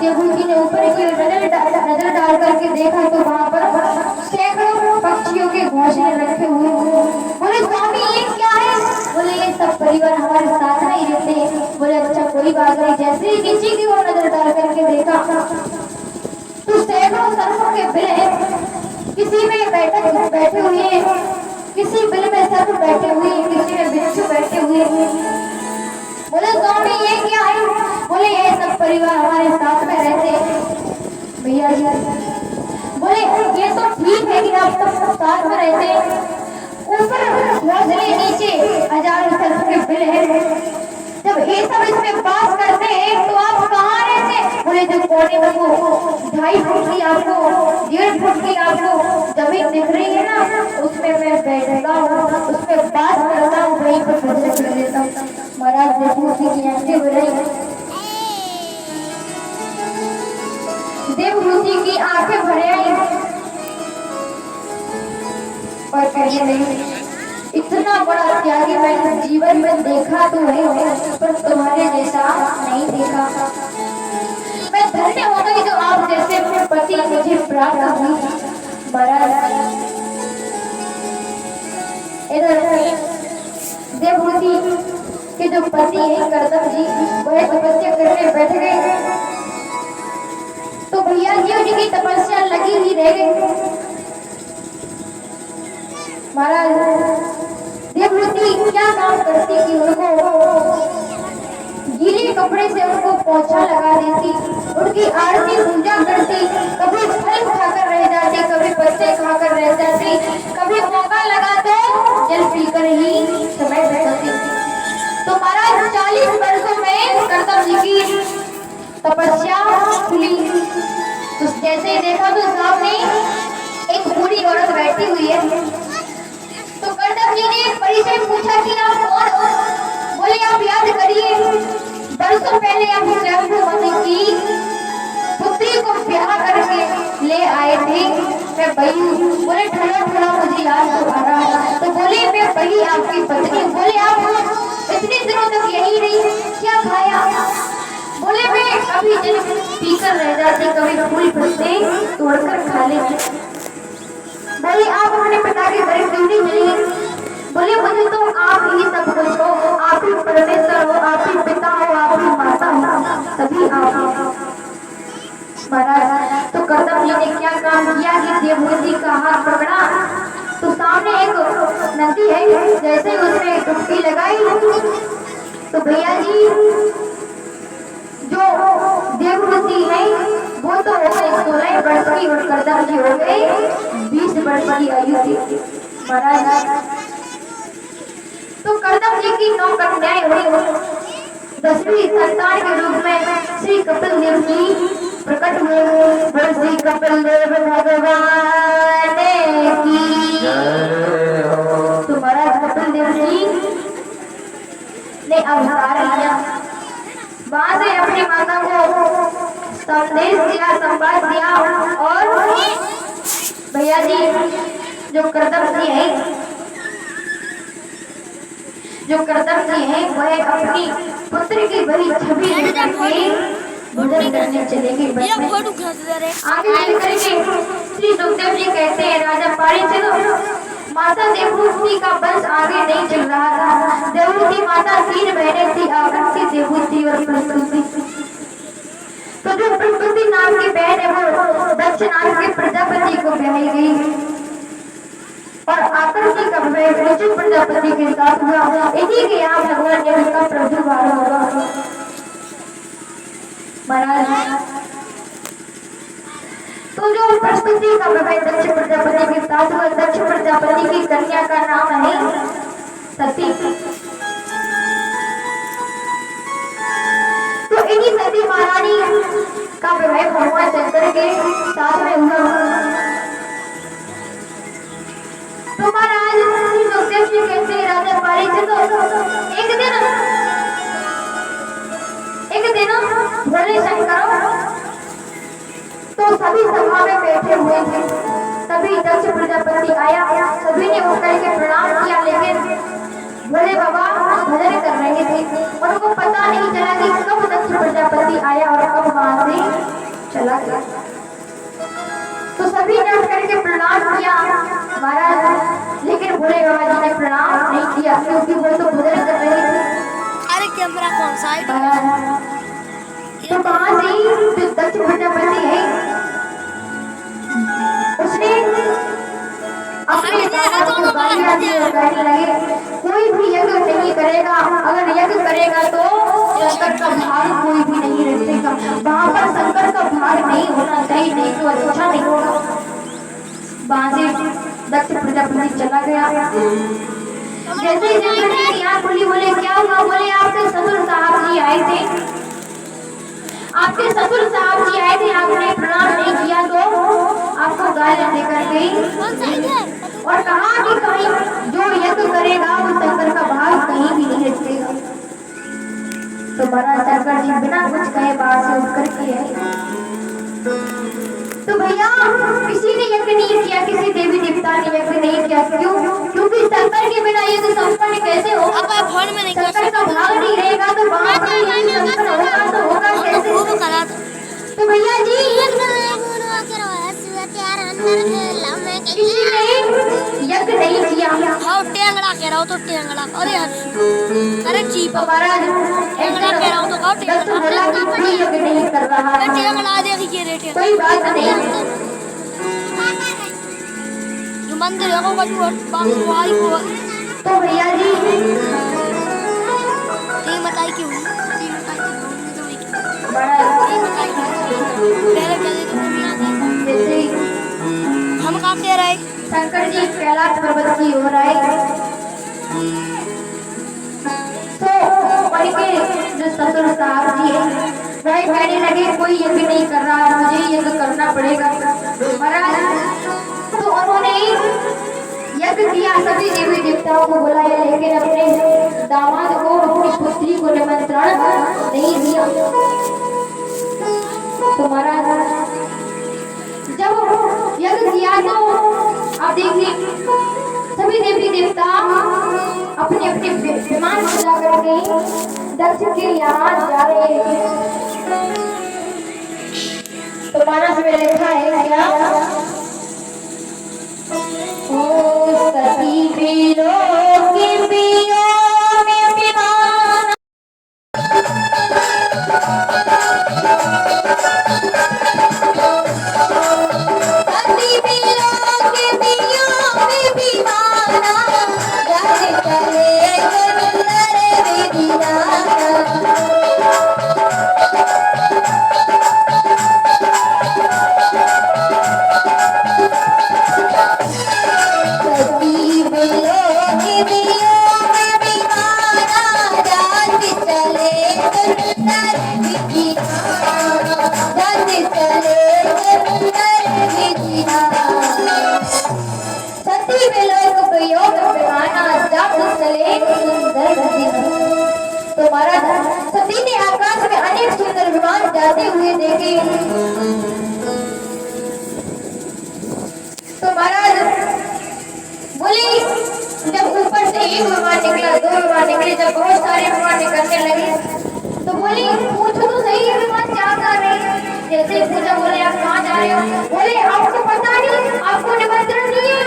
देवहूति जी ने ऊपर की नजर डाल करके देखा तो वहां पर सैकड़ों पक्षियों के घोंसले रखे हुए। बोले स्वामी ये क्या है? बोले ये सब परिवार हमारे साथ में ही रहते हैं। बोले अच्छा कोई बात नहीं। जैसे ही नीचे की ओर नजर डाल करके देखा तो सैकड़ों सर्पों के बिल किसी में बैठे हुए, किसी बिल में सर्प बैठे हुए, किसी में बिच्छू बैठे हुए। बोले स्वामी ये क्या है? बोले ये सब परिवार हमारे साथ में रहते। भैया जी बोले ये तो ठीक है कि आप सब साथ में रहते, ऊपर घोंसले नीचे हजारों सर्प के बिल है। जब ये सब इसमें पास करते हैं तो आप कहाँ रहते? बोले जो कोने में वो 2.5 फुट की आपको 1.5 फुट की आपको जमीन दिख रही है ना, उसमें मैं बैठता हूँ, उसमें बात करता हूँ, वहीं पर भजन कर देता हूँ। महाराज देवहूति की आंखें भर देवहूति की आंखें भर आई और कहिए नहीं इतना बड़ा त्यागी मैंने जीवन में देखा तो है पर तुम्हारे जैसा नहीं देखा। मैं धन्य हो गई जो आप जैसे अपने पति मुझे प्राप्त हुई। महाराज इधर देवहूति के जो पति है कर्दम जी वह तपस्या करने बैठ गए तो भैया जी उनकी तपस्या लगी ही रह गई। महाराज देवहूति क्या काम करती कि उनको गीले कपड़े से उनको पोछा लगा देती, उनकी आरती पूजा करती, कभी फल खाकर रह जाती, कभी पत्ते खाकर रह जाती, कभी मौका लगा तो जल पीकर ही समय बिताती। तो महाराज 40 वर्षों में कर्दम जी की तपस्या खुली। तो जैसे ही देखा तो सामने एक बूढ़ी औरत बैठी हुई है। तो कर्दम जी ने परिचय पूछा कि आप कौन हो? बोले आप याद करिए बरसों पहले आप स्वयंभू की पुत्री को ब्याह करके ले आए थे। मैं वही हूँ। बोले थोड़ा थोड़ा मुझे याद तो आ रहा है। तो बोले मैं वही आपकी पत्नी। बोले आप इतने दिनों तक यही रही, क्या खाया? बोले मैं कभी जल पीकर रह जाती, कभी फूल पत्ते तोड़कर खा लेती। बोले आप अपने पिता के घर क्यों नहीं चली? बोले मुझे तो आप ही सब कुछ हो, आप ही परमेश्वर हो, आप ही पिता हो, आप ही माता हो, सभी आप। महाराज तो कर्दम जी ने क्या काम किया कि देवहूति का हाथ पकड़ा तो सामने एक नदी है, जैसे उसने डुबकी लगाई तो भैया जी जो देवहूति है वो तो हो गई 16 वर्ष की और कर्दम जी हो गए 20 वर्ष की आयु थी। महाराज तो कर्दम जी की 9 कन्याएं हुई। 10वीं संतान के रूप में श्री कपिल देव जी प्रकट हुए। श्री कपिल देव भगवान की तो महाराज कपिल देव जी ने अवतार लिया। वहां से अपनी माता को संदेश दिया, संवाद दिया और भैया जी जो कर्दम जी है वह अपनी पुत्र की बड़ी छवि लेकर के भोजन करने चले गए। आगे चलकर श्री सुखदेव जी कहते हैं राजा पारी चलो, माता देवहूति का वंश आगे नहीं चल रहा था। देवहूति माता 3 बहनें थी, आगंती, देवहूति और प्रस्तुति। तो जो प्रस्तुति नाम की बहन है वो दक्ष नाम के प्रजापति को ब्याही गई और आकृति का विवाह ऋषि प्रजापति के साथ हुआ। इसी के यहाँ भगवान ने उनका प्रादुर्भाव होगा। महाराज तो जो प्रस्तुति का विवाह दक्ष प्रजापति के साथ हुआ, दक्ष प्रजापति की कन्या का नाम है सती। तो इन्हीं सती महारानी का विवाह भगवान शंकर के साथ में हुआ। तो महाराज श्री सुखदेव जी कहते हैं राजा पारी चलो, एक दिन भोले शंकर तो सभी सभा में बैठे हुए थे। तभी दक्ष प्रजापति आया, सभी ने होकर के प्रणाम किया, लेकिन भोले बाबा भजन कर रहे थे। उनको पता नहीं चला कि कब दक्ष प्रजापति आया और कब वहां से क्योंकि वो तो भोजन कर रहे थे। अरे कैमरा कौन सा है? तो कहाँ से जो दक्ष प्रजापति है उसने अपने दामाद को गालियां दी और कहने लगे कोई भी यज्ञ नहीं करेगा, अगर यज्ञ करेगा तो शंकर का भाग कोई भी नहीं रखेगा। वहां पर शंकर का भाग नहीं होना चाहिए, नहीं तो अच्छा नहीं होगा। वहां से दक्ष प्रजापति चला गया। जैसे ही शंकर जी की आंख खुली, बोले क्या हुआ? बोले आपके ससुर साहब जी आए थे, आपके ससुर साहब जी आए थे, आपने प्रणाम नहीं किया तो आपको गालियां देकर गई और कहा कि कहीं जो यज्ञ करेगा वो शंकर का भाग कहीं भी नहीं रखेगा। तो महाराज शंकर जी बिना कुछ कहे बाहर से उठ कर के आए। तो भैया किसी ने यज्ञ नहीं किया, किसी देवी देवता ने यज्ञ नहीं किया। क्यों? क्योंकि शंकर के बिना यज्ञ संपन्न कैसे होगा? शंकर का भाग नहीं रहेगा तो वहां पर यज्ञ संपन्न होगा तो होगा कैसे? तो भैया जी किसी ने यज्ञ नहीं किया। हाँ टेंगड़ा कह रहा हो तो टेंगड़ा। अरे चीप महाराज टेंगड़ा कह रहा हूँ तो दक्ष बोला कि कोई यज्ञ नहीं कर रहा है। टेंगड़ा देखिए रे कोई बात नहीं। जो मंदिर है वो बागवाई को तो भैया जी ये बताई क्यों? जैसे हम कहाँ कह रहे? शंकर जी कैलाश पर्वत की ओर आए तो उनके जो ससुर साहब जी है वह कहने लगे कोई यज्ञ नहीं कर रहा है, मुझे यज्ञ करना पड़ेगा। महाराज तो उन्होंने यज्ञ किया, सभी देवी देवताओं को बुलाया, लेकिन अपने दामाद को, अपनी पुत्री को निमंत्रण नहीं दिया। तो महाराज जब यज्ञ किया तो आप देखिए सभी देवी देवता अपने अपने विमान सजा करके दक्ष के यहाँ जा रहे हैं। तो मानस में लिखा है क्या? ओ सती बिलों की बियों में विमान तो महाराज सती ने आकाश में अनेक सुंदर विमान जाते हुए देखे। तो महाराज बोली जब ऊपर से एक विमान निकला, दो विमान निकले, जब बहुत सारे विमान निकलने लगे तो बोली पूछो तो सही ये विमान क्या कर रहे हैं? जैसे पूछा, बोले आप कहाँ जा रहे हो? बोले आपको पता नहीं, आपको निमंत्रण नहीं है।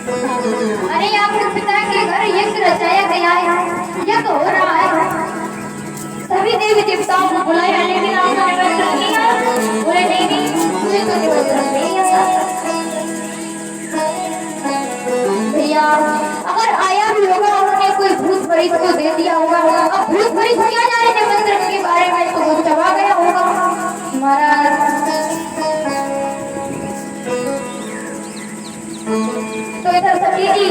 अरे आपके पिता के घर यज्ञ रचाया गया है, यज्ञ हो रहा है, सभी देवी देवताओं को बुलाया, लेकिन आपको निमंत्रण नहीं आया। बोले नहीं नहीं मुझे तो निमंत्रण नहीं आया। भैया अगर आया भी होगा उन्होंने कोई भूत प्रेत को दे दिया होगा। अब भूत प्रेत क्या जाने निमंत्रण के बारे में, तो वो चबा गया होगा। महाराज तो इधर सती जी